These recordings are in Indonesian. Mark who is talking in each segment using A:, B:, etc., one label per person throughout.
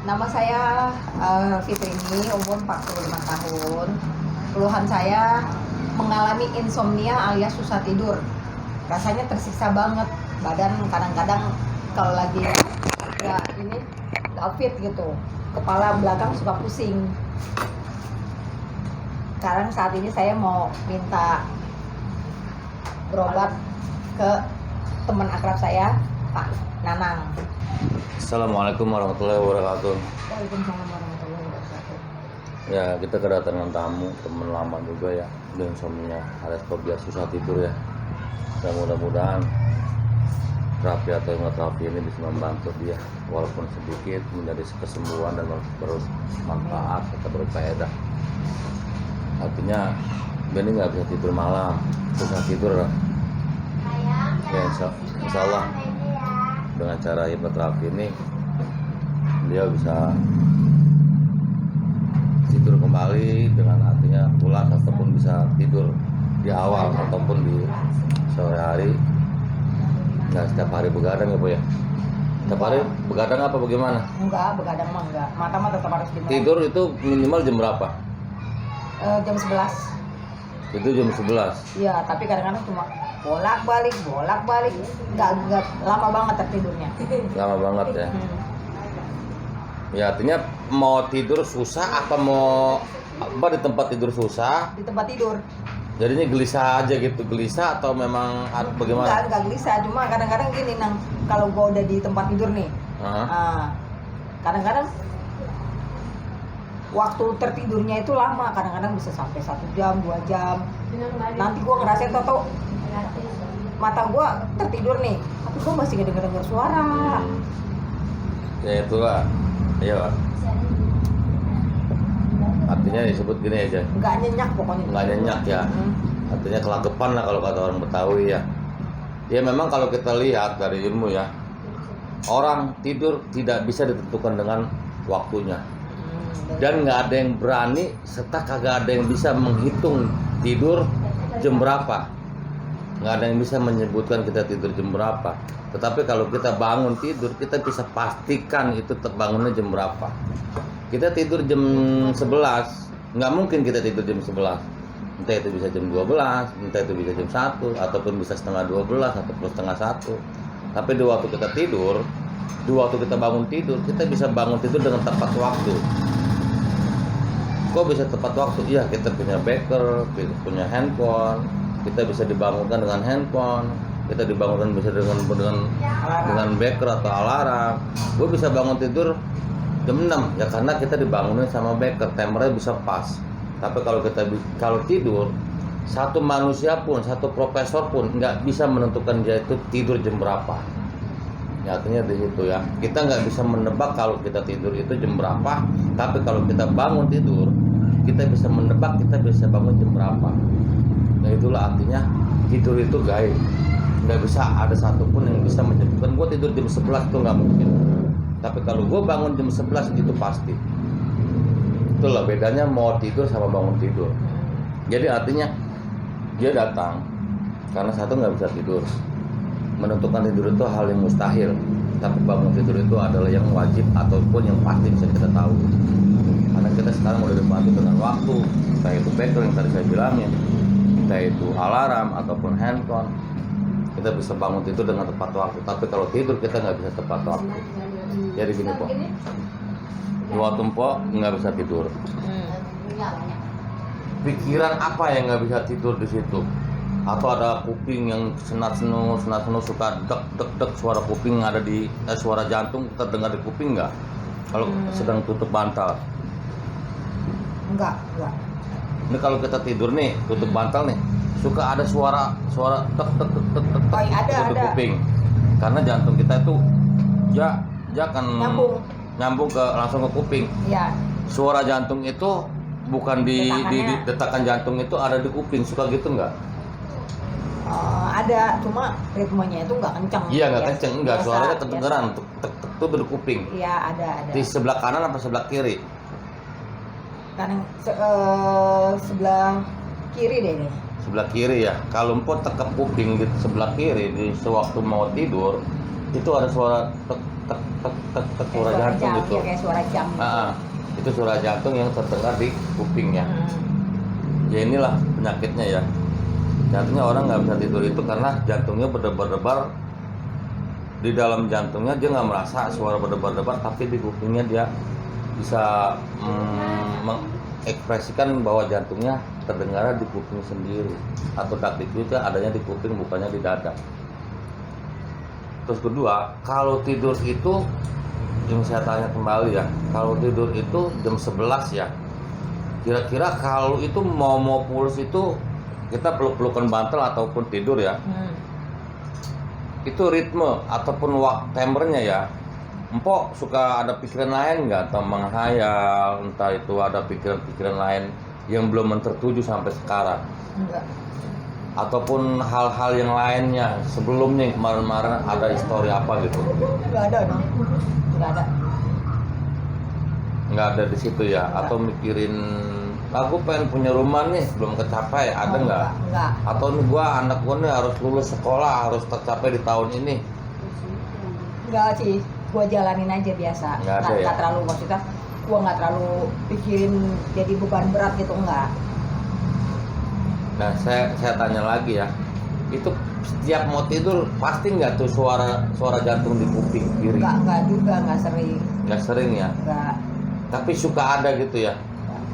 A: Nama saya Fitrini, umur 45 tahun. Keluhan saya mengalami insomnia alias susah tidur. Rasanya tersiksa banget. Badan kadang-kadang kalau lagi ya ini gak fit gitu. Kepala belakang suka pusing. Sekarang saat ini saya mau minta berobat ke teman akrab saya, Pak Nanang.
B: Assalamualaikum warahmatullahi wabarakatuh.
A: Waalaikumsalam warahmatullahi wabarakatuh.
B: Ya, kita kedatangan tamu teman lama juga ya, dengan insomnia alias fobia susah tidur ya. Dan mudah-mudahan terapi atau hipnoterapi ini bisa membantu dia walaupun sedikit menjadi kesembuhan dan bermanfaat serta berfaedah. Artinya Benny nggak bisa tidur malam, susah tidur. Ya, insya Allah dengan cara hipnoterapi ini dia bisa tidur kembali dengan artinya pulas ataupun bisa tidur di awal ataupun di sore hari. Nggak setiap hari begadang ya Bu ya? Setiap hari begadang apa bagaimana?
A: Enggak, begadang mah enggak. Mata mah tetap harus dimelek.
B: Tidur itu minimal jam berapa?
A: Jam 11.
B: Itu jam 11.
A: Iya, tapi kadang-kadang cuma bolak-balik. Enggak lama banget tertidurnya.
B: Lama banget ya.
A: Hmm.
B: Ya artinya mau tidur susah apa mau apa di tempat tidur susah?
A: Di tempat tidur.
B: Jadinya gelisah aja gitu, gelisah atau memang bagaimana?
A: Enggak gelisah, cuma kadang-kadang gini nang, kalau gua udah di tempat tidur nih. Kadang-kadang waktu tertidurnya itu lama, kadang-kadang bisa sampai 1 jam, 2 jam. Nanti gua ngerasain tau mata gua tertidur nih, tapi gua masih denger suara.
B: Ya itulah, iya Pak. Artinya disebut gini aja,
A: Nggak nyenyak pokoknya.
B: nggak nyenyak ya. Artinya kelagepan lah kalau kata orang Betawi ya. Ya memang kalau kita lihat dari ilmu ya, orang tidur tidak bisa ditentukan dengan waktunya. Dan nggak ada yang berani serta kagak ada yang bisa menghitung tidur jam berapa. Nggak ada yang bisa menyebutkan kita tidur jam berapa. Tetapi kalau kita bangun tidur, kita bisa pastikan itu terbangunnya jam berapa. Kita tidur jam 11, nggak mungkin kita tidur jam 11. Entah itu bisa jam 12, entah itu bisa jam 1, ataupun bisa setengah 12, ataupun setengah 1. Tapi di waktu kita tidur, di waktu kita bangun tidur, kita bisa bangun tidur dengan tepat waktu. Kok bisa tepat waktu? Iya, kita punya beker, kita punya handphone, kita bisa dibangunkan dengan handphone, kita dibangunkan bisa dengan beker atau alarm. Gue bisa bangun tidur jam 6 ya karena kita dibangunin sama beker, timernya bisa pas. Tapi kalau tidur, satu manusia pun, satu profesor pun nggak bisa menentukan dia itu tidur jam berapa. Ya, artinya di situ ya, kita nggak bisa menebak kalau kita tidur itu jam berapa. Tapi kalau kita bangun tidur, kita bisa menebak kita bisa bangun jam berapa. Nah itulah artinya tidur itu gaib. Nggak bisa ada satupun yang bisa menyebutkan gue tidur jam 11 itu nggak mungkin. Tapi kalau gue bangun jam 11 itu pasti. Itulah bedanya mau tidur sama bangun tidur. Jadi artinya dia datang karena satu nggak bisa tidur. Menentukan tidur itu hal yang mustahil. Tapi bangun tidur itu adalah yang wajib ataupun yang pasti bisa kita tahu. Karena kita sekarang udah dibantu dengan waktu, entah itu beker yang tadi saya bilangin, entah itu alarm ataupun handphone. Kita bisa bangun tidur dengan tepat waktu. Tapi kalau tidur kita nggak bisa tepat waktu. Jadi gini Po, di waktu Po nggak bisa tidur. Pikiran apa yang nggak bisa tidur di situ? Atau ada kuping yang senat-senu suka dek suara kuping ada di suara jantung terdengar di kuping nggak? Kalau sedang tutup bantal?
A: Enggak.
B: Ini kalau kita tidur nih tutup bantal nih, suka ada suara dek di kuping. Karena jantung kita itu dia akan nyambung ke langsung ke kuping.
A: Iya.
B: Suara jantung itu bukan di detakan jantung itu ada di kuping, suka gitu nggak?
A: Ada, cuma ritmenya itu nggak kencang.
B: Iya nggak kenceng, nggak, suaranya kedengeran tek tuh di kuping.
A: Iya ada.
B: Di sebelah kanan apa sebelah kiri?
A: Kadang sebelah kiri deh nih.
B: Sebelah kiri ya. Kalau empot tekap kuping di sebelah kiri di sewaktu mau tidur itu ada suara tek tek tek tek tek
A: Kayak
B: suara jantung
A: jam,
B: gitu.
A: ya, kayak suara jam gitu.
B: Itu suara jantung yang terdengar di kuping ya. Ya inilah penyakitnya ya. Jantungnya orang nggak bisa tidur itu karena jantungnya berdebar-debar. Di dalam jantungnya dia nggak merasa suara berdebar-debar, tapi di kupingnya dia bisa mengekspresikan bahwa jantungnya terdengar di kuping sendiri, atau dakdikduknya adanya di kuping bukannya di dada. Terus kedua, kalau tidur itu yang saya tanya kembali ya, kalau tidur itu jam 11 ya, kira-kira kalau itu mau pules itu kita peluk-pelukan bantal ataupun tidur ya, itu ritme ataupun timernya ya. Empok suka ada pikiran lain nggak, atau menghayal, entah itu ada pikiran-pikiran lain yang belum tertuju sampai sekarang?
A: Enggak.
B: Ataupun hal-hal yang lainnya sebelumnya yang kemarin-kemarin ada histori apa gitu?
A: Enggak ada dong. Enggak ada.
B: Nggak ada di situ ya?
A: Enggak.
B: Atau mikirin aku pengen punya rumah nih belum kecapai, ada nggak?
A: Enggak.
B: Atau nih anak gua nih harus lulus sekolah, harus tercapai di tahun ini?
A: Enggak sih, gua jalanin aja biasa.
B: Nggak ada ya?
A: Nggak terlalu, maksudnya gua nggak terlalu pikirin jadi beban berat gitu, enggak.
B: Nah, saya tanya lagi ya, itu setiap mau tidur pasti nggak tuh suara jantung di kuping kiri?
A: Enggak juga, enggak sering.
B: Nggak sering ya?
A: Enggak.
B: Tapi suka ada gitu ya?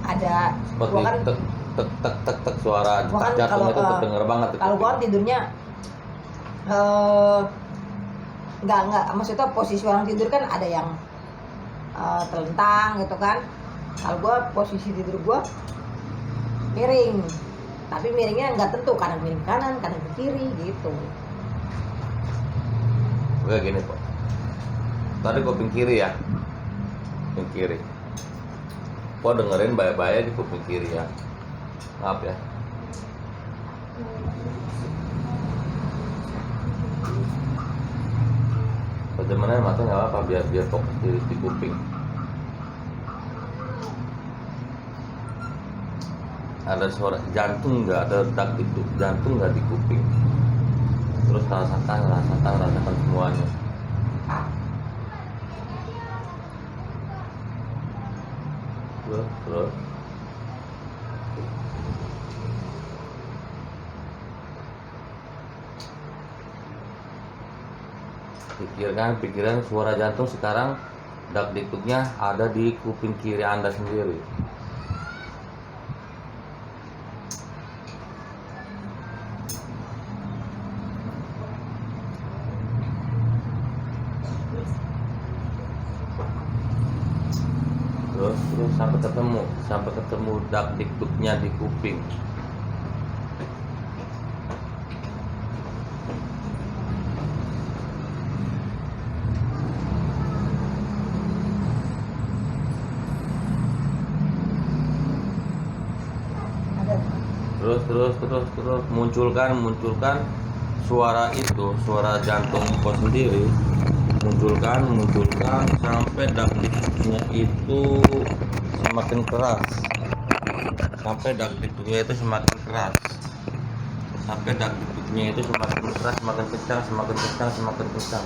A: Ada.
B: Seperti
A: Gua kan,
B: tek tek tek tek tek suara
A: gua kan
B: jantung
A: kalau,
B: itu terdengar banget di
A: kalau
B: kuping.
A: gua kan tidurnya enggak, maksudnya posisi orang tidur kan ada yang telentang gitu kan. Kalau gua posisi tidur gua miring, tapi miringnya nggak tentu, kadang miring kanan, kadang ke kiri gitu.
B: Kayak gini kok. Tadi kuping kiri ya, kuping kiri. Kok dengerin baik-baik di kuping kiri ya. Maaf ya. Bagaimana mata nggak apa, biar fokus di kuping. Ada suara jantung nggak, ada dakdikduk jantung nggak di kuping. Terus rasakan semuanya. Terus pikiran suara jantung sekarang dakdikduknya ada di kuping kiri Anda sendiri. Terus sampai ketemu dakdikduknya di kuping. Terus munculkan suara itu, suara jantung kau sendiri. Munculkan sampai dakdikduknya itu semakin keras. Sampai dakdikduknya itu semakin keras. Semakin kencang.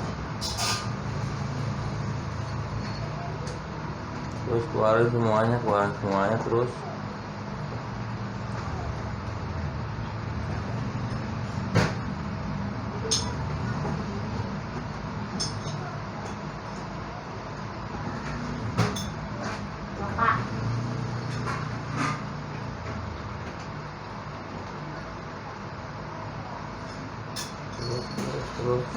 B: Terus keluarin semuanya terus. Terus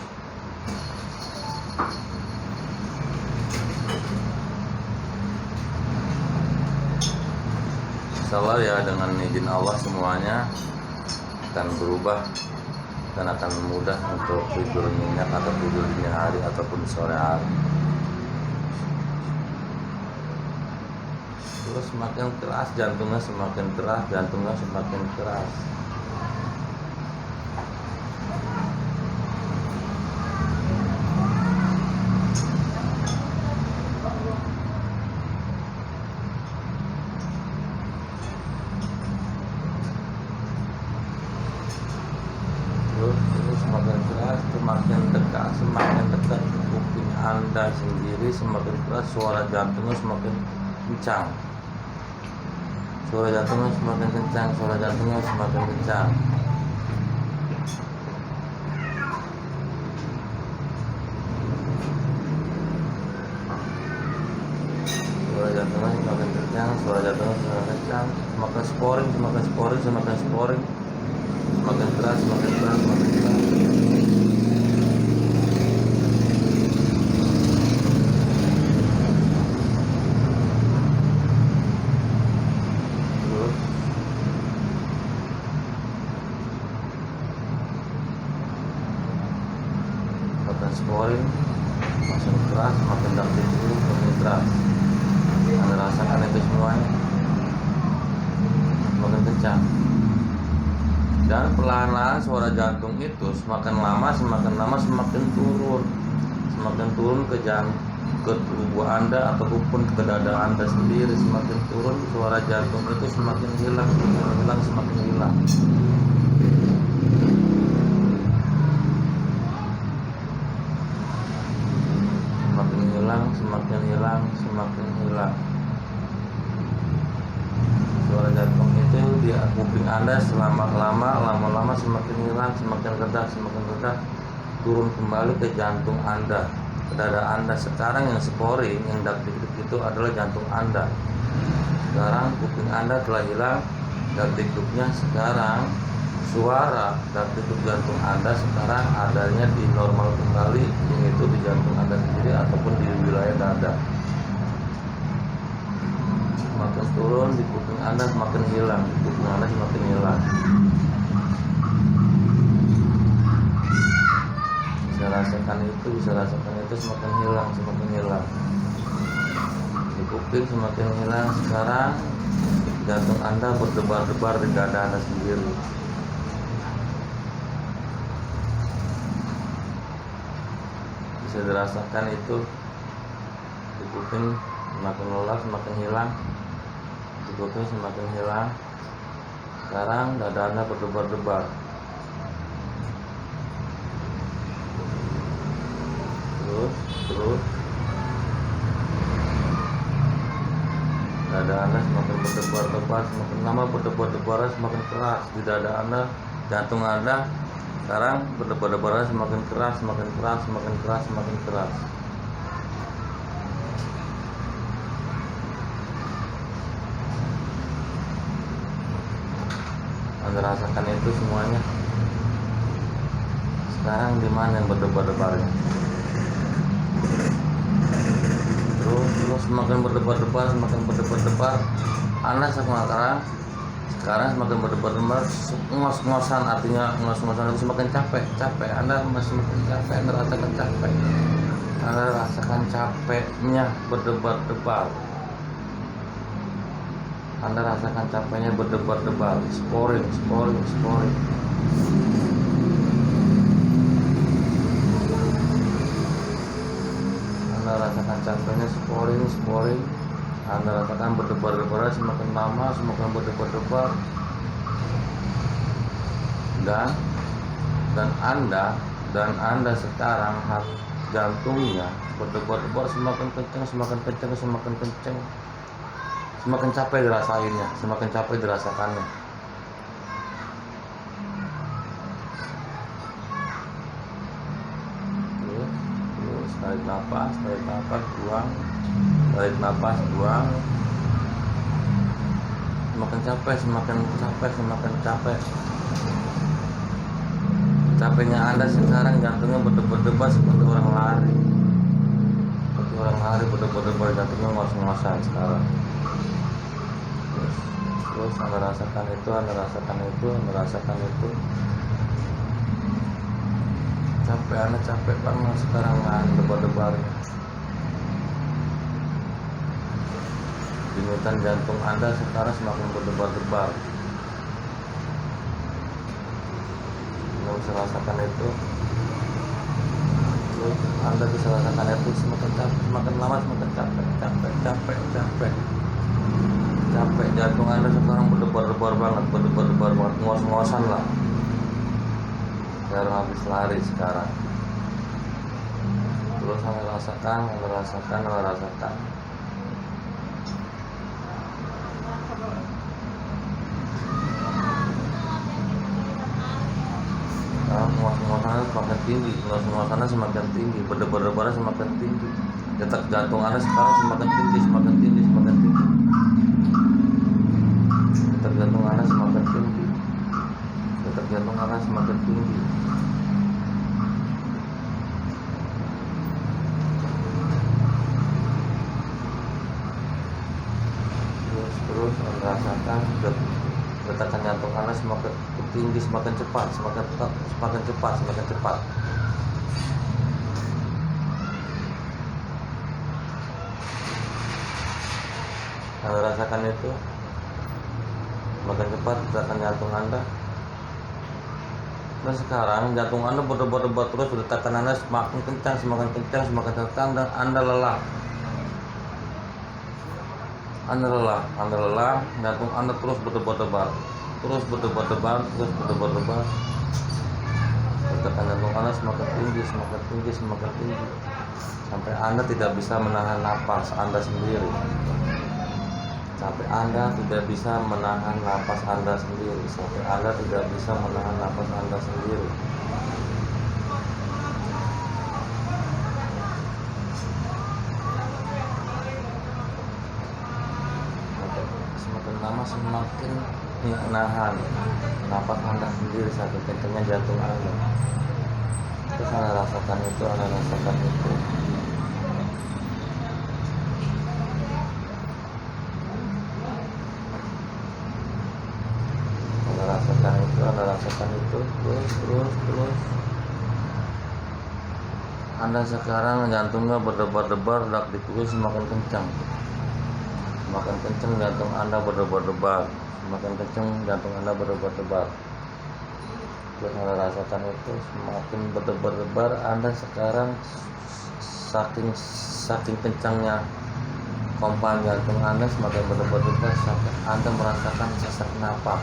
B: insyaallah ya, dengan izin Allah semuanya akan berubah dan akan mudah untuk tidur nyenyak atau tidur dini hari ataupun sore hari. Terus semakin keras jantungnya semakin keras. Terus semakin keras, semakin dekat ke kuping Anda. Anda sendiri semakin keras, suara jantungnya semakin kencang. Suara jantungnya semakin kencang, suara jantungnya semakin kencang. Suara jantungnya semakin kencang, suara jantungnya semakin kencang. Semakin sporing, semakin sporing, semakin sporing. Semakin keras, semakin keras, semakin keras. Terus semakin sporing, makin keras, makin dalam dulu, makin keras. Anda rasakan itu semuanya semakin kencang. Dan perlahan-lahan suara jantung itu semakin lama semakin turun, semakin turun ke tubuh Anda ataupun ke dada Anda sendiri. Semakin turun suara jantung itu semakin hilang, semakin hilang. Semakin hilang, semakin hilang, semakin hilang. Suara jantung itu di kuping Anda lama-lama semakin hilang, semakin redah, turun kembali ke jantung Anda, ke dada Anda. Sekarang yang sporing, yang dak-dik itu adalah jantung Anda. Sekarang kuping Anda telah hilang dak-diknya. Sekarang suara dak-dik jantung Anda sekarang adanya di normal kembali, yaitu di jantung Anda sendiri ataupun di wilayah dada. Semakin turun di kuping Anda semakin hilang, di kuping Anda semakin hilang. Bisa rasakan itu semakin hilang. Di kuping semakin hilang. Sekarang jantung Anda berdebar-debar di dada Anda sendiri. Bisa dirasakan itu di kuping semakin lelah, semakin hilang. Di kuping semakin hilang. Sekarang dada Anda berdebar-debar. Terus dada Anda semakin berdebar-debar, semakin lama berdebar-debar, semakin keras di dada Anda. Jantung Anda sekarang berdebar-debar semakin keras, semakin keras, semakin keras, semakin keras. Anda rasakan itu semuanya. Sekarang di mana yang berdebar-debarnya? Terus semakin berdebar-debar, Anda sekarang semakin berdebar-debar, ngos-ngosan, artinya ngos-ngosan itu semakin capek. Anda semakin capek, Anda rasakan capek. Anda rasakan capeknya berdebar-debar. Anda rasakan capeknya berdebar-debar, sporing. Anda rasakan capeknya sporing. Anda rasakan berdebar-debar, semakin lama semakin berdebar-debar. Dan Anda sekarang jantungnya berdebar-debar semakin kencang. Semakin capek dirasainnya, semakin capek dirasakannya. Terus tarik nafas, buang. Tarik nafas, buang. Semakin capek. Capeknya Anda sekarang jantungnya berdebar-debar seperti orang lari. Berdebar-debar, jantungnya ngos-ngosan sekarang. Terus Anda rasakan itu. Anda capek banget sekarang, debar-debarnya. Denyutan jantung Anda sekarang semakin berdebar-debar. Anda bisa rasakan itu. Terus Anda bisa rasakan itu semakin lama semakin capek. Jantung Anda sekarang berdebar-debar banget, ngos-ngosan lah. Sekarang habis lari sekarang. terus Anda rasakan. Ngos-ngosannya semakin tinggi, ngos-ngosannya semakin tinggi, berdebar-debarnya semakin tinggi, detak jantung Anda sekarang semakin tinggi, detak jantung Anda semakin tinggi, terus Anda rasakan detakan jantung Anda semakin tinggi, semakin cepat. Anda rasakan itu semakin cepat detakan jantung Anda. Dan sekarang jantung Anda berdebar-debar terus, detakan Anda semakin kencang, dan Anda lelah. Jantung Anda terus berdebar-debar. Detakan jantung Anda semakin tinggi, sampai Anda tidak bisa menahan napas Anda sendiri. Semakin lama semakin nahan napas Anda sendiri, saking kencangnya jantung Anda. Terus Anda rasakan itu. Anda rasakan itu. Terus Anda sekarang jantungnya berdebar-debar, dak ditulis semakin kencang jantung Anda berdebar-debar. Terus Anda rasakan itu semakin berdebar-debar. Anda sekarang saking kencangnya pompa jantung Anda semakin berdebar-debar sampai Anda merasakan sesak napas.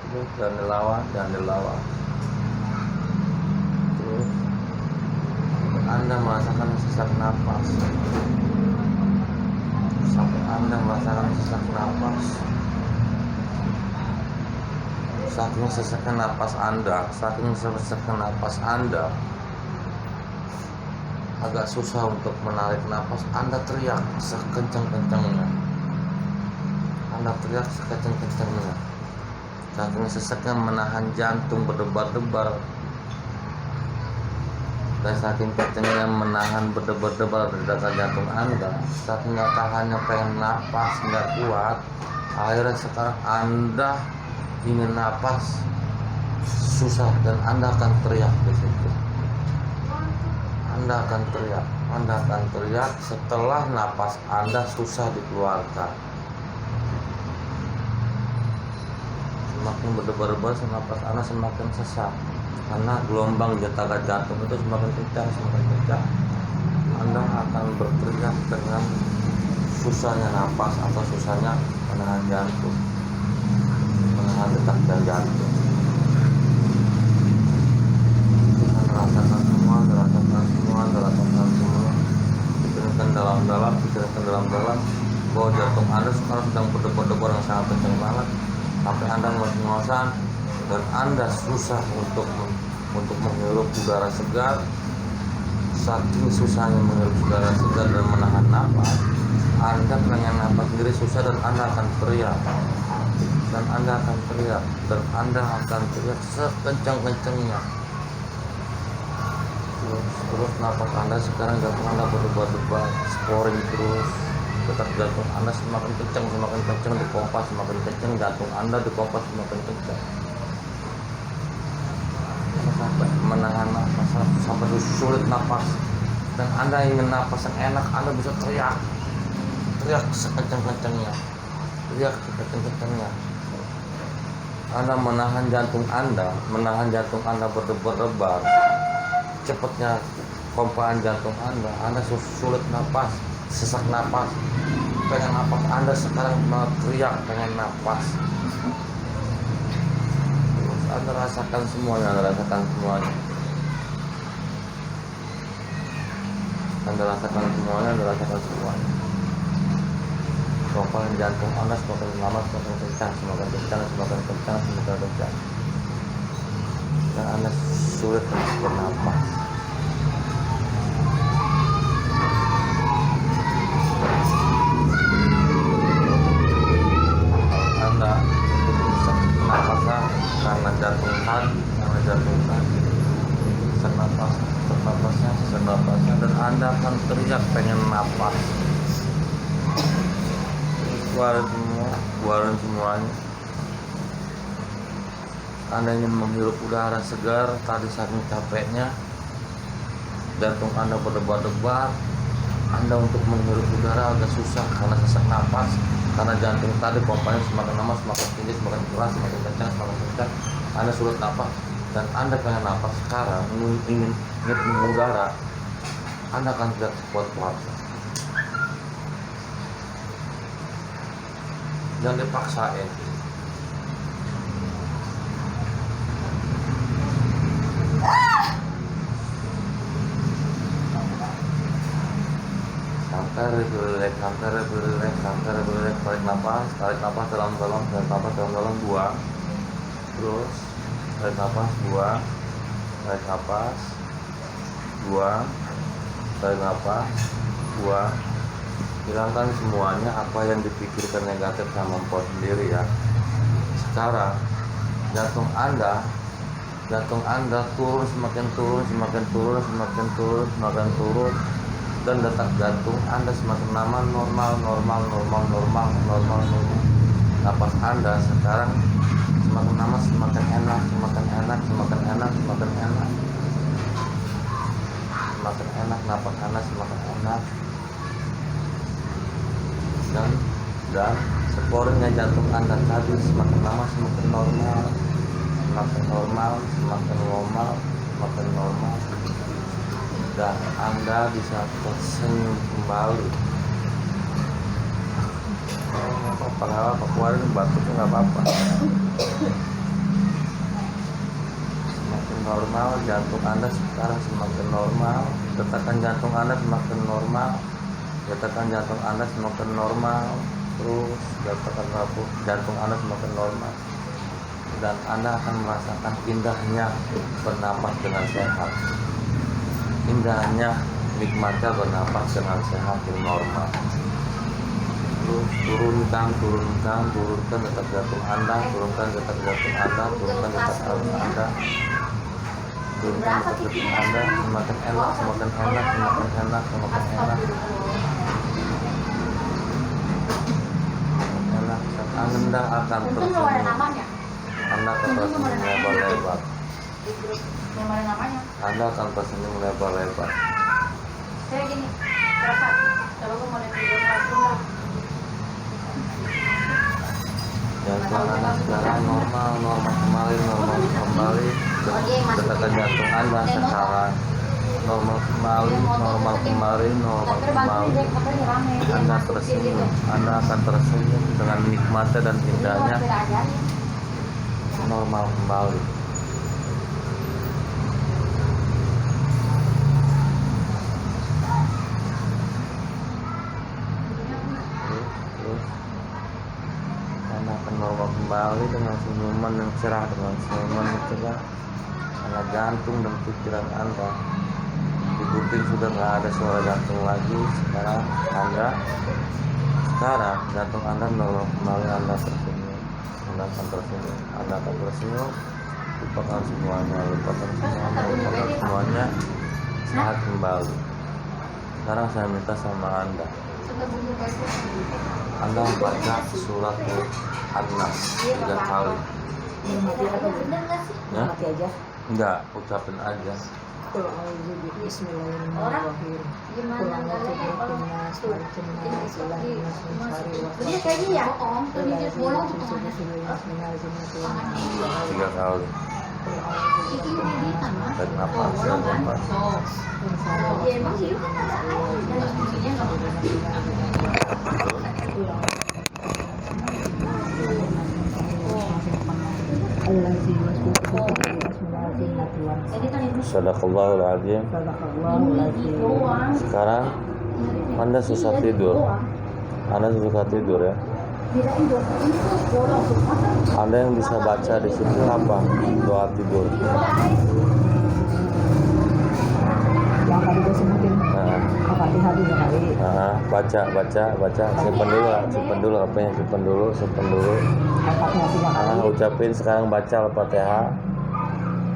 B: Terus jangan dilawan. Terus Anda merasakan sesak napas. Sampai Anda merasakan sesak napas. Saking sesaknya napas Anda, agak susah untuk menarik napas. Anda teriak sekencang-kencangnya. Saking sesaknya menahan jantung berdebar-debar, dan saking kencangnya menahan berdebar-debar detakan jantung Anda, saking nggak tahannya pengen napas nggak kuat, akhirnya sekarang Anda ingin napas susah dan Anda akan teriak di situ. Anda akan teriak setelah napas Anda susah dikeluarkan. Semakin berdebar-debar napas Anda semakin sesak, karena gelombang detakan jantung itu semakin kencang. Anda akan berteriak dengan susahnya napas atau susahnya menahan jantung, menahan detak jantung. Anda rasakan semua. Pikirkan dalam-dalam bahwa jantung Anda sekarang sedang berdebar-debar yang sangat kencang banget, sampai Anda ngos-ngosan dan Anda susah untuk menghirup udara segar. Saking susahnya menghirup udara segar dan menahan napas, Anda pengen napas sendiri susah dan Anda akan teriak. Dan Anda akan teriak sekencang-kencangnya. Terus napas Anda sekarang jantung Anda berdebar-debar, scoring terus. Detak jantung Anda semakin kencang, dipompa semakin kencang, jantung Anda dipompa semakin kencang. Sampai menahan napas, sampai sulit napas. Dan Anda ingin napas yang enak, Anda bisa teriak sekencang-kencangnya. Anda menahan jantung Anda berdebar-debar. Cepatnya pompaan jantung Anda sulit napas, sesak napas. pengen napas, Anda sekarang mau teriak pengen napas. Terus Anda rasakan semuanya, Anda rasakan semuanya. Anda rasakan semuanya, Anda rasakan semuanya. Pokoknya jantung Anda semakin lama semakin kencang, semakin kencang, semakin kencang, semakin kencang. Dan Anda sulit untuk bernapas. Anda bisa nafasnya karena jantung tadi, sesak nafasnya, dan Anda akan teriak pengen napas. Keluarin semuanya. Anda ingin menghirup udara segar, tadi saking capeknya, jantung Anda berdebar-debar. Anda untuk menghirup udara agak susah karena sesak napas, karena jantung tadi pompanya semakin lama semakin tinggi, semakin keras, semakin kencang, semakin kencang. Anda sulit napas dan Anda pengen napas sekarang, ingin mengudara, Anda akan tidak sekuat-kuatnya. Jangan dipaksain. Santai, tarik nafas dalam-dalam, buang. Terus tarik nafas, buang. Tarik nafas, buang. Tarik nafas, buang. Hilangkan semuanya apa yang dipikirkan negatif sama Mpok sendiri ya. Sekarang jantung Anda turun, semakin turun, dan detak jantung Anda semakin lama normal. Napas Anda sekarang semakin lama semakin enak. Napas Anda semakin enak. Dan skornya jantung Anda tadi semakin lama semakin normal. Dan Anda bisa tersenyum kembali. Nggak apa-apa, keluarin batuknya nggak apa-apa. Semakin normal, jantung Anda sekarang semakin normal. Detakan jantung Anda semakin normal. Terus jantung Anda semakin normal. Dan Anda akan merasakan indahnya bernapas dengan sehat. Indahnya nikmatnya bernapas dengan sehat dan normal. Terus turunkan detak jantung Anda, turunkan detak jantung Anda, semakin enak. Anda akan tersenyum. Lebar-lebar. Anda akan tersenyum lebar-lebar.
C: Saya gini, berapa? Kalau gue mau lihat video langsung.
B: Jantung Anda sekarang normal kembali. Detakan jantung Anda sekarang normal kembali. Anda tersenyum, Anda akan tersenyum dengan nikmatnya dan indahnya normal kembali. Terus Anda akan normal kembali dengan senyuman yang cerah, karena jantung dan pikiran Anda di kuping sudah nggak ada suara jantung lagi. Sekarang jantung Anda normal kembali. Anda akan tersenyum. Lupakan semuanya, sehat kembali. Sekarang saya minta sama Anda baca surat An-Nas 3 kali. Ya?
A: Mati aja.
B: Enggak, ucapin aja.
A: Bismillahirrahmanirrahim.
C: Jadi kayak gini ya, Om. Tuh dia bolong.
B: 3 kali. Tarik nafas.
C: Iya, emang sih.
B: Sadaqallahul azim. Sekarang Anda susah tidur. Anda susah tidur ya. Anda yang bisa baca di situ apa? Doa tidur.
A: Yang tadi gue sebutin Al-Fatihah dulu kali.
B: Baca. Simpen dulu HP-nya, simpen dulu.
A: Al-Fatihah 3 kali.
B: Ucapin sekarang baca Al-Fatihah.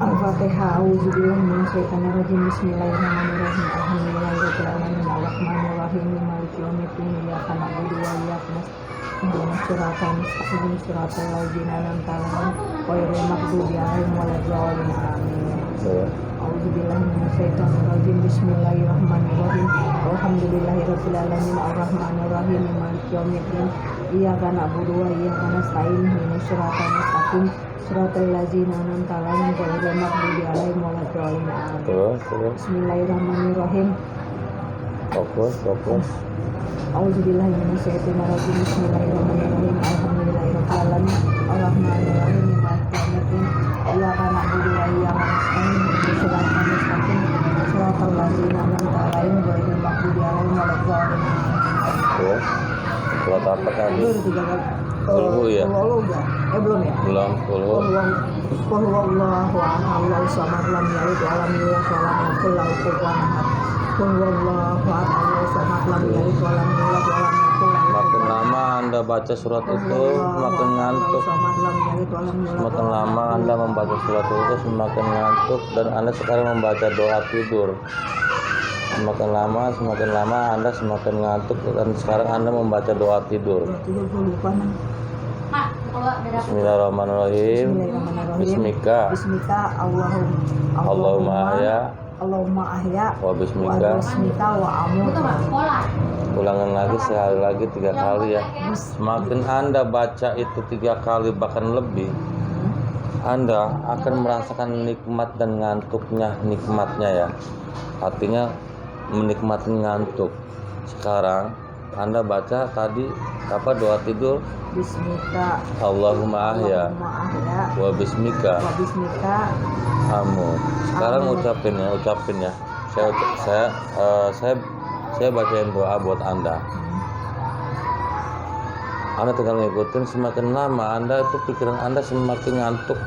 A: Al-Fatihah. A'udzubillahi minasyaitonirrajim. Bismillahirrahmanirrahim. Alhamdulillahirabbil alamin. Arrahmanirrahim. Maliki yaumiddin. Iyyaka na'budu wa iyyaka nasta'in. Ihdinas siratal mustaqim. Siratal ladzina an'amta 'alaihim ghairil maghdubi 'alaihim waladdallin. Amin. A'udzubillahi minasyaitonirrajim. Bismillahirrahmanirrahim. Alhamdulillahirabbil alamin. Arrahmanirrahim. Maliki yaumiddin. Iyyaka na'budu wa iyyaka nasta'in. Ihdinas siratal mustaqim. Siratal ladzina an'amta 'alaihim ghairil maghdubi 'alaihim waladdallin.
B: Terus.
A: Bismillahirrahmanirrahim.
B: Fokus.
A: A'udzubillahi minasyaitonirrajim. Bismillahirrahmanirrahim. Alhamdulillahirabbil alamin. Arrahmanirrahim. Maliki yaumiddin. Iyyaka na'budu wa iyyaka nasta'in. Ihdinas siratal mustaqim. Siratal ladzina an'amta 'alaihim ghairil maghdubi 'alaihim waladdallin.
B: Terus. Surat apa tadi?
A: Itu 3 kali.
B: Qul ya.
A: Belum ya?
B: Belum.
A: Qul huwallahu ahad. Allahu samad. Lam yalid wa lam yulad wa lam yakul lahu kufuwan ahad. Qul huwallahu ahad. Allahu samad. Lam yalid wa lam yulad wa lam yakul lahu
B: Makin lama Anda baca surat itu semakin ngantuk. Semakin lama Anda membaca surat itu semakin ngantuk, dan Anda sekarang membaca doa tidur. Semakin lama Anda semakin ngantuk, dan sekarang Anda membaca doa tidur. Bismillahirrahmanirrahim. Bismika Allahumma ahya wa bismika
A: wa amut.
B: Ulangan lagi sekali lagi 3 kali ya. Semakin Anda baca itu 3 kali bahkan lebih, Anda akan merasakan nikmat dan nikmatnya ya. Artinya menikmati ngantuk. Sekarang Anda baca tadi apa doa tidur?
A: Bismika
B: Allahumma ahya wa bismika amut. Sekarang ucapin ya. Saya bacain doa buat Anda. Anda tinggal ngikutin. Semakin lama Anda itu pikiran Anda semakin ngantuk.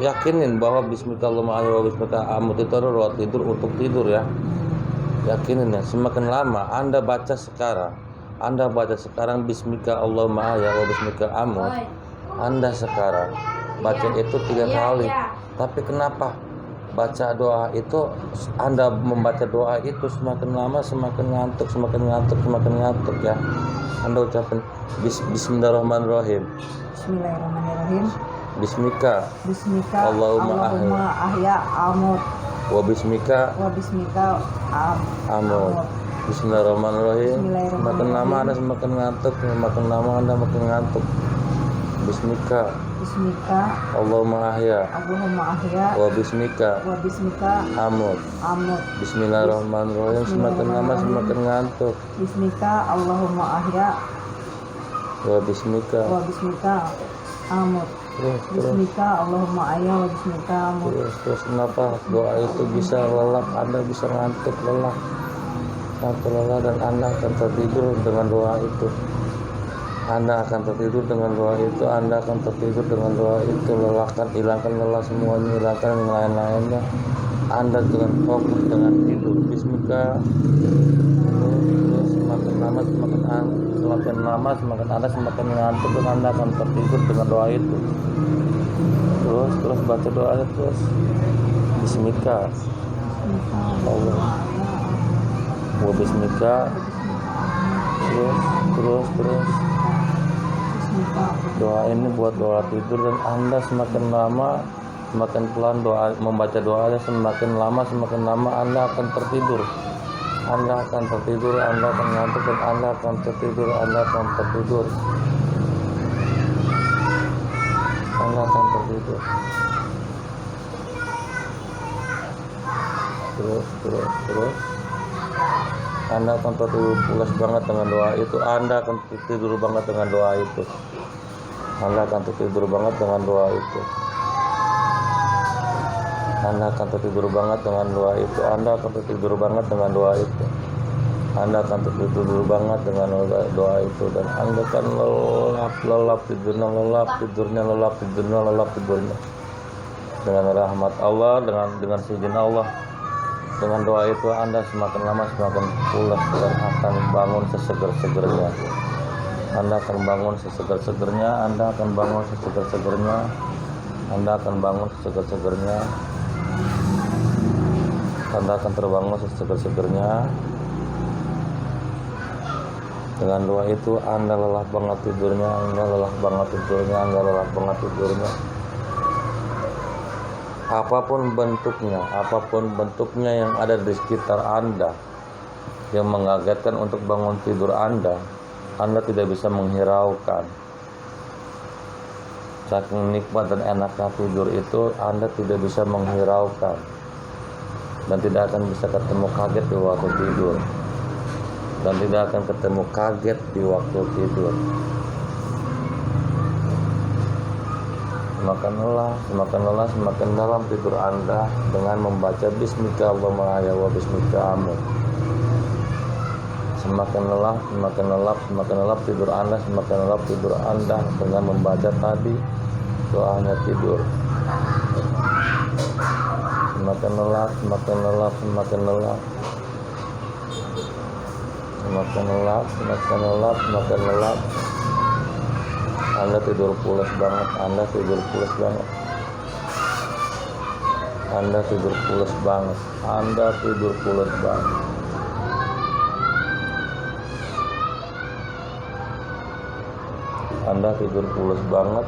B: Yakinin bahwa bismillahirrahmanirrahim wa bismika amut itu adalah doa tidur untuk tidur ya. Yakinin ya. Semakin lama Anda baca sekarang bismika Allahumma ahya wa bismika amut. Anda sekarang baca itu 3 kali. Tapi kenapa baca doa itu, Anda membaca doa itu semakin lama semakin ngantuk ya. Anda ucapin Bismillahirrahmanirrahim. Bismika Allahumma
A: ahya amut
B: wa bismika amut. Bismillahirrahmanirrahim. Semakin lama Anda semakin ngantuk. Bismika Allahumma ahya wa bismika amut. Bismillahirrahmanirrahim. Semakin lama semakin ngantuk.
A: Bismika Allahumma ahya
B: wa bismika
A: amut. Bismika Allahumma ahya wa bismika amut.
B: Terus kenapa doa itu bisa lelap? Anda bisa ngantuk lelah, dan Anda akan tertidur dengan doa itu. Anda akan tertidur dengan doa itu. Lelahkan, hilangkan lelah semuanya, hilangkan yang lain-lainnya. Anda dengan fokus dengan tidur. Bismika. Terus semakin lama Anda semakin ngantuk, dan Anda akan tertidur dengan doa itu. Terus baca doanya terus. Bismika Allah wa bismika. Terus doa ini buat doa tidur, dan Anda semakin lama semakin pelan membaca doanya, semakin lama Anda akan tertidur. Anda akan ngantuk, dan Anda akan tertidur. Terus Anda akan tertidur pulas banget dengan doa itu. Anda akan tertidur banget dengan doa itu. Anda akan tertidur banget dengan doa itu. Anda akan tertidur banget dengan doa itu. Anda akan tertidur banget dengan doa itu. Anda akan tertidur banget dengan doa itu, dan Anda akan lelap tidurnya dengan rahmat Allah, dengan seizin Allah. Dengan doa itu Anda semakin lama semakin pulas dan akan bangun seseger-segernya. Anda akan bangun seseger-segernya. Anda akan bangun seseger-segernya. Anda akan bangun seseger-segernya. Anda akan terbangun seseger-segernya. Dengan doa itu Anda lelah banget tidurnya. Anda lelah banget tidurnya. Anda lelah banget tidurnya. Apapun bentuknya yang ada di sekitar Anda yang mengagetkan untuk bangun tidur Anda tidak bisa menghiraukan. Saking nikmat dan enaknya tidur itu, Anda tidak bisa menghiraukan dan tidak akan bisa ketemu kaget di waktu tidur. Dan tidak akan ketemu kaget di waktu tidur. Semakin dalam tidur Anda dengan membaca Bismika Allahumma ahya wa Bismika amut. Semakin lelap tidur Anda, semakin lelap tidur Anda dengan membaca tadi doanya tidur. Semakin lelap. Anda tidur pulas banget. Anda tidur pulas banget. Anda tidur pulas banget. Anda tidur pulas banget. Anda tidur pulas banget.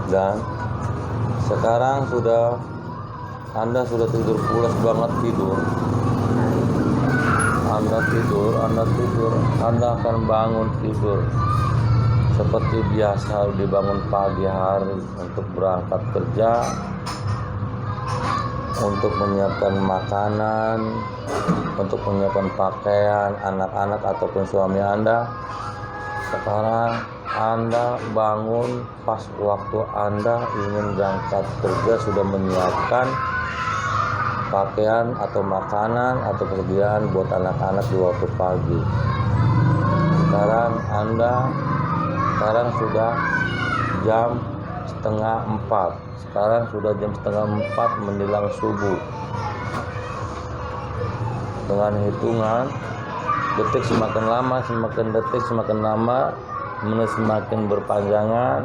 B: Dan sekarang Anda sudah tidur pulas banget tidur. Anda akan bangun tidur seperti biasa dibangun pagi hari untuk berangkat kerja, untuk menyiapkan makanan, untuk menyiapkan pakaian anak-anak ataupun suami Anda. Sekarang Anda bangun pas waktu Anda ingin berangkat kerja, sudah menyiapkan pakaian atau makanan atau pekerjaan buat anak-anak di waktu pagi. Sekarang sudah jam 3:30. Sekarang sudah jam 3:30 menjelang subuh. Dengan hitungan detik semakin lama, menit semakin berpanjangan.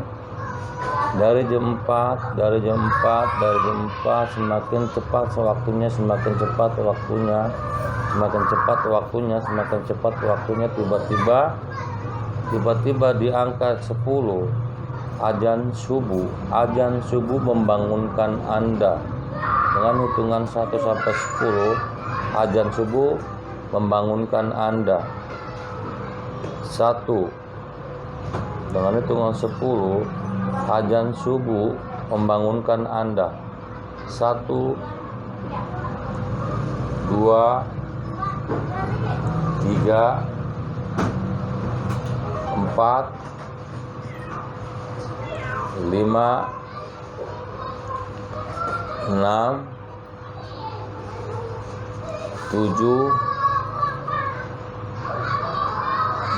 B: Dari jam 4 semakin cepat waktunya, tiba-tiba di angka 10 azan subuh membangunkan Anda. Dengan hitungan 1 sampai 10 azan subuh membangunkan Anda. 1. Dengan hitungan 10 azan subuh membangunkan Anda. 1, 2, 3, 4, 5, 6, 7,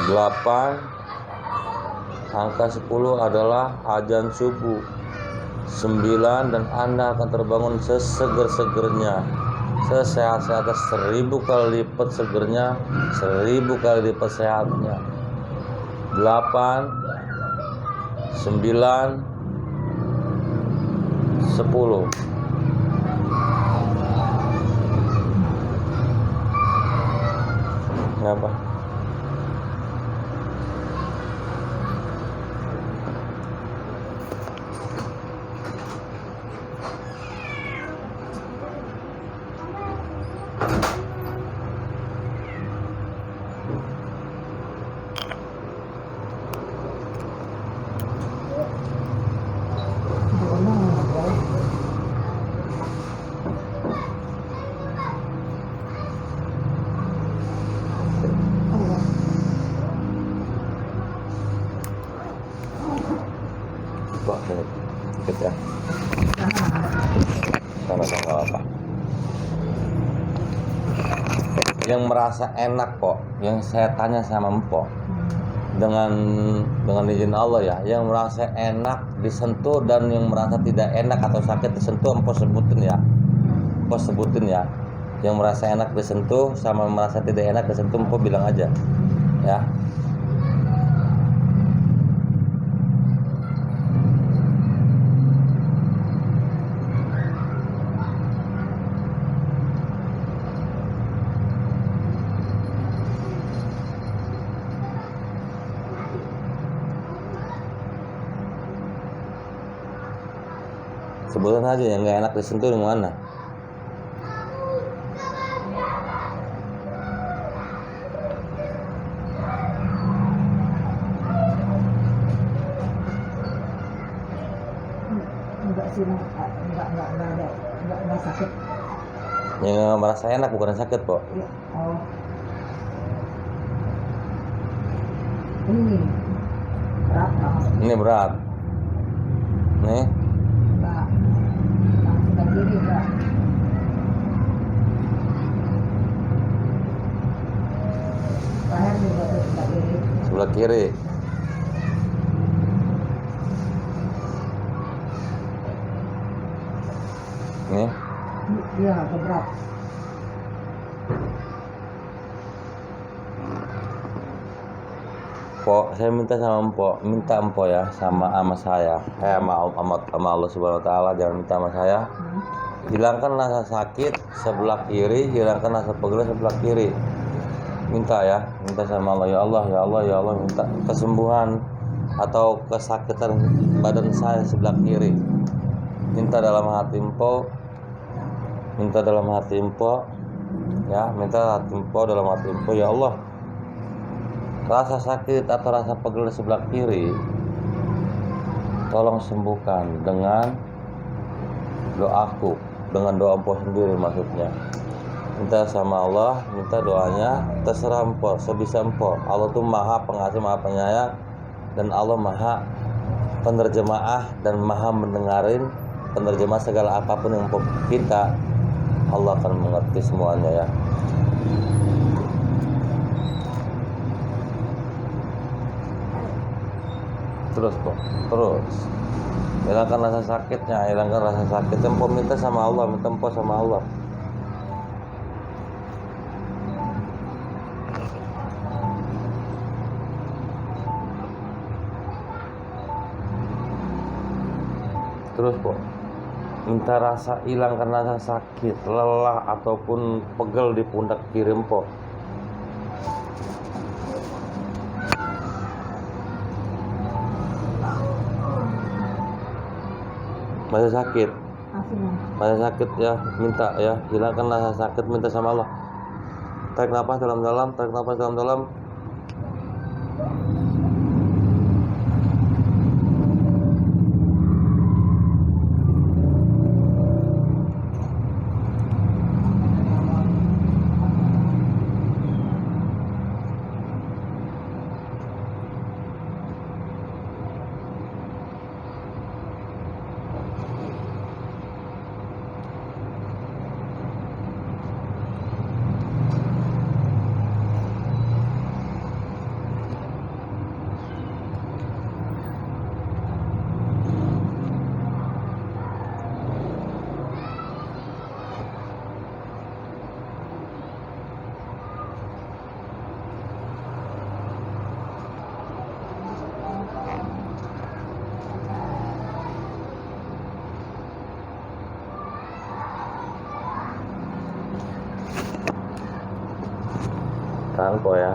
B: 8. Angka 10 adalah azan subuh. 9, dan Anda akan terbangun seseger-segernya, sesehat-sehatnya, 1000 kali lipat segernya, 1000 kali lipat sehatnya. 8, 9, 10. Kenapa? Kok sedikit ya. Sama-sama nggak apa. Yang merasa enak kok, yang saya tanya sama Mpok, dengan izin Allah ya, yang merasa enak disentuh dan yang merasa tidak enak atau sakit disentuh, Mpok sebutin ya. Mpok sebutin ya. Yang merasa enak disentuh sama merasa tidak enak disentuh, Mpok bilang aja ya. Sebutan aja yang nggak enak disentuh yang mana.
A: Enggak sih, enggak sakit.
B: Yang nggak merasa enak bukan sakit kok.
A: Ya, oh. Ini berat banget.
B: Ini berat. Nih.
A: Enggak. Sebelah kiri enggak. Leher juga tuh sebelah kiri.
B: Sebelah kiri. Nih.
A: Iya, agak berat.
B: Mpok, saya minta sama Mpok, ya sama saya, sama Allah Subhanahu Wa Taala, jangan minta sama saya. Hilangkan rasa sakit sebelah kiri, hilangkan rasa pegel sebelah kiri. Minta ya, minta sama Allah, ya Allah, ya Allah, ya Allah, minta kesembuhan atau kesakitan badan saya sebelah kiri. Minta dalam hati Mpok, ya, minta hati Mpok dalam hati Mpok, ya Allah. Rasa sakit atau rasa pegel sebelah kiri tolong sembuhkan dengan doaku, dengan doa Mpok sendiri maksudnya. Minta sama Allah, minta doanya, terserah Mpok, sebisa Mpok. Allah tuh maha pengasih, maha penyayang, dan Allah maha penerjemah dan maha mendengarin penerjemah segala apapun yang Mpok kita. Allah akan mengerti semuanya ya. Terus kok, terus hilangkan rasa sakitnya, hilangkan rasa sakitnya. Mpok minta sama Allah, minta Mpok sama Allah. Terus kok minta rasa, hilangkan rasa sakit, lelah ataupun pegel di pundak kiri Mpok. Masih sakit, masih sakit ya, minta ya, hilangkan rasa sakit, minta sama Allah. Tarik nafas dalam-dalam, tarik nafas dalam-dalam. Tahan kok ya.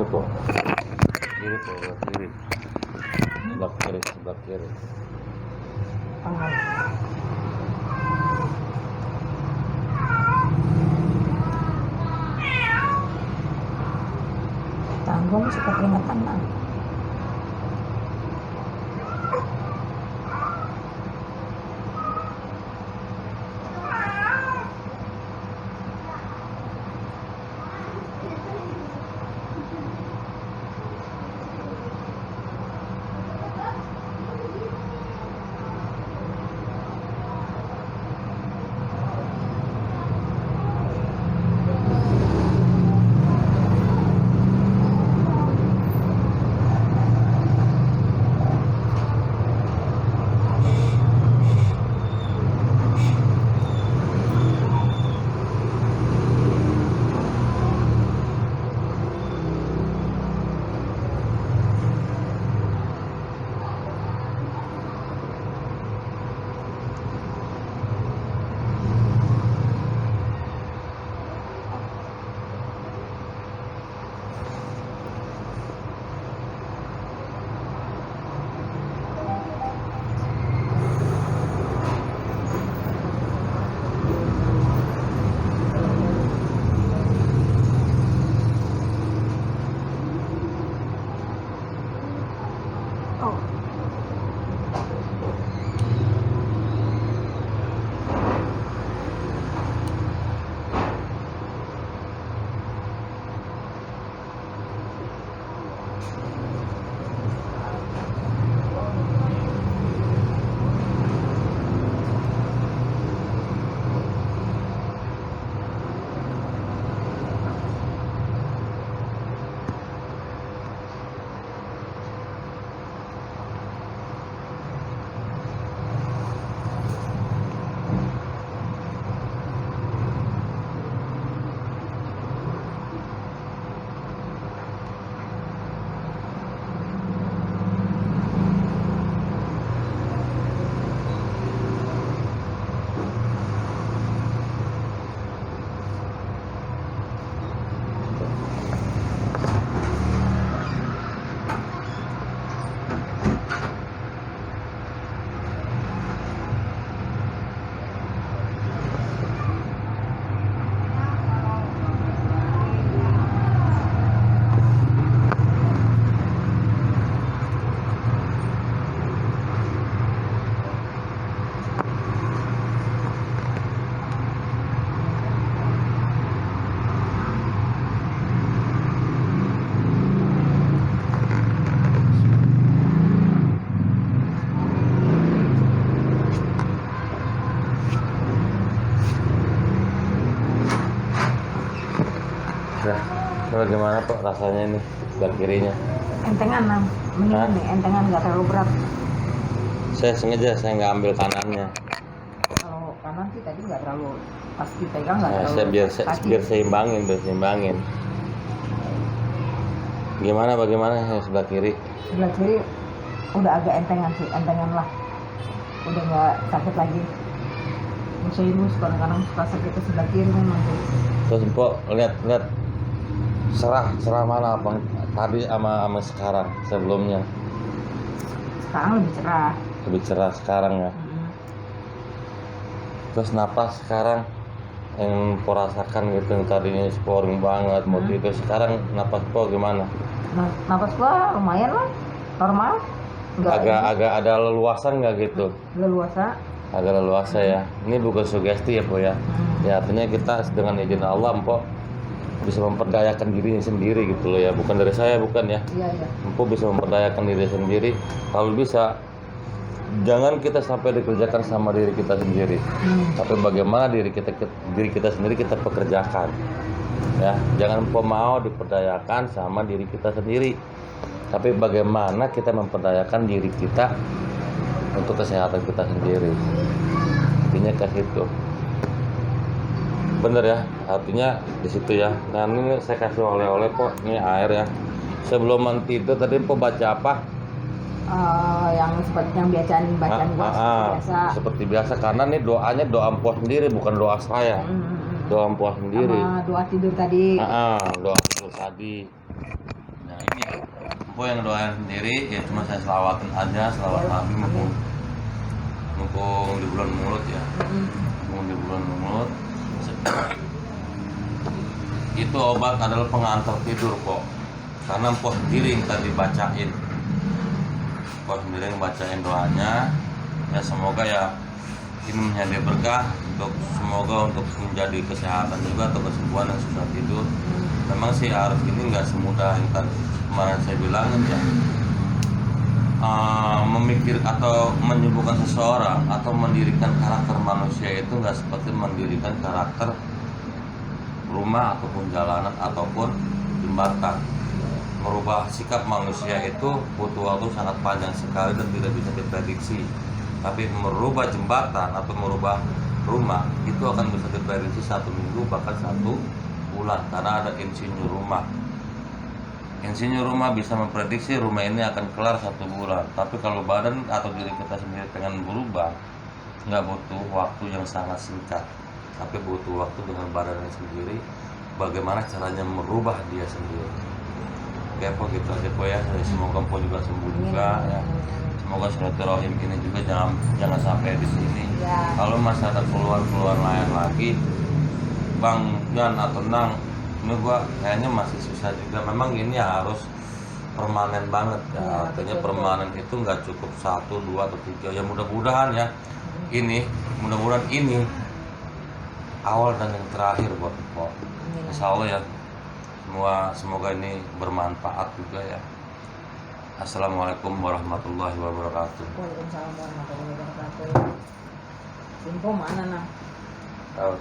B: kiri po. Kiri po, sebelah kiri. Sebelah kiri, sebelah kiri.
A: Tangan. Tanggung suka peringatan lah. Oh.
B: Nah, bagaimana Pak rasanya ini sebelah kirinya?
A: Entengan lah, mendingan nih, entengan nggak terlalu berat.
B: Saya sengaja saya nggak ambil kanannya.
A: Kalau kanan sih tadi nggak terlalu pas dipegang nggak
B: Nah,
A: terlalu.
B: saya biar
A: sakit.
B: seimbangin. Bagaimana yang sebelah kiri?
A: Sebelah kiri udah agak entengan sih, entengan lah. Udah nggak sakit lagi. Musuh ini kadang-kadang suka sakit ke sebelah kiri memang sih.
B: Terus Mpok lihat serah mana Bang tadi sama sekarang sebelumnya
A: Sekarang lebih cerah.
B: Sekarang ya. Terus napas sekarang yang Mpok rasakan gitu yang tadinya sporing banget mau tidur sekarang napas Mpok gimana?
A: Nah, napas gua lumayan lah, normal.
B: Agak ada leluasan nggak gitu?
A: Leluasa.
B: Agak leluasa ya. Ini bukan sugesti ya Mpok ya. Ya artinya kita dengan izin Allah Mpok bisa memperdayakan dirinya sendiri gitu loh ya, bukan dari saya, bukan ya.
A: Iya.
B: Mpok bisa memperdayakan diri sendiri. Kalau bisa jangan kita sampai dikerjakan sama diri kita sendiri, tapi bagaimana diri kita sendiri kita pekerjakan ya. Jangan Mpok mau diperdayakan sama diri kita sendiri, tapi bagaimana kita memperdayakan diri kita untuk kesehatan kita sendiri. Intinya ke situ. Bener ya, artinya di situ ya. Nah ini saya kasih oleh-oleh Pok, ini air ya. Sebelum tidur tadi Pok baca apa?
A: Yang seperti yang bacaan gua biasa.
B: Seperti biasa, karena nih doanya doa Mpok sendiri, bukan doa saya. Doa Mpok sendiri.
A: Sama doa tidur tadi.
B: Doa tidur tadi. Nah ini Empo yang doain sendiri ya cuma saya selawatin aja, selawat Nabi mumpung di bulan mulut ya. Mumpung di bulan mulut. Itu obat adalah pengantar tidur kok. Karena Empo sendiri yang tadi bacain. Empo sendiri yang bacain doanya. Ya semoga ya ini menjadi berkah semoga untuk menjadi kesehatan juga atau kesembuhan yang susah tidur. Memang sih harus ini nggak semudah yang tadi kemarin saya bilangin ya. Memikir atau menyembuhkan seseorang atau mendirikan karakter manusia itu nggak seperti mendirikan karakter rumah ataupun jalanan ataupun jembatan. Merubah sikap manusia itu butuh waktu sangat panjang sekali dan tidak bisa diprediksi. Tapi merubah jembatan atau merubah rumah itu akan bisa diprediksi 1 minggu bahkan 1 bulan karena ada insinyur rumah. Insinyur rumah bisa memprediksi rumah ini akan kelar 1 bulan. Tapi kalau badan atau diri kita sendiri pengen berubah, nggak butuh waktu yang sangat singkat, tapi butuh waktu dengan badannya sendiri. Bagaimana caranya merubah dia sendiri? Oke, Po gitu aja Po ya. Semoga Po juga sembuh juga ya. Semoga silaturahim ini juga jangan sampai di sini.
A: Ya.
B: Kalau masih ada keluhan-keluhan lain lagi, Bang Jan atau Nang, ini gua kayaknya masih susah juga. Memang ini harus permanen banget ya.
A: Ya,
B: Artinya
A: betul.
B: permanen itu nggak cukup 1, 2 atau 3. Ya mudah-mudahan ya. Mudah-mudahan ini awal dan yang terakhir buat Po. Insya Allah ya. Semoga ini bermanfaat juga ya. Assalamualaikum warahmatullahi wabarakatuh.
A: Waalaikumsalam warahmatullahi wabarakatuh. Info mana nah?
B: Tahu.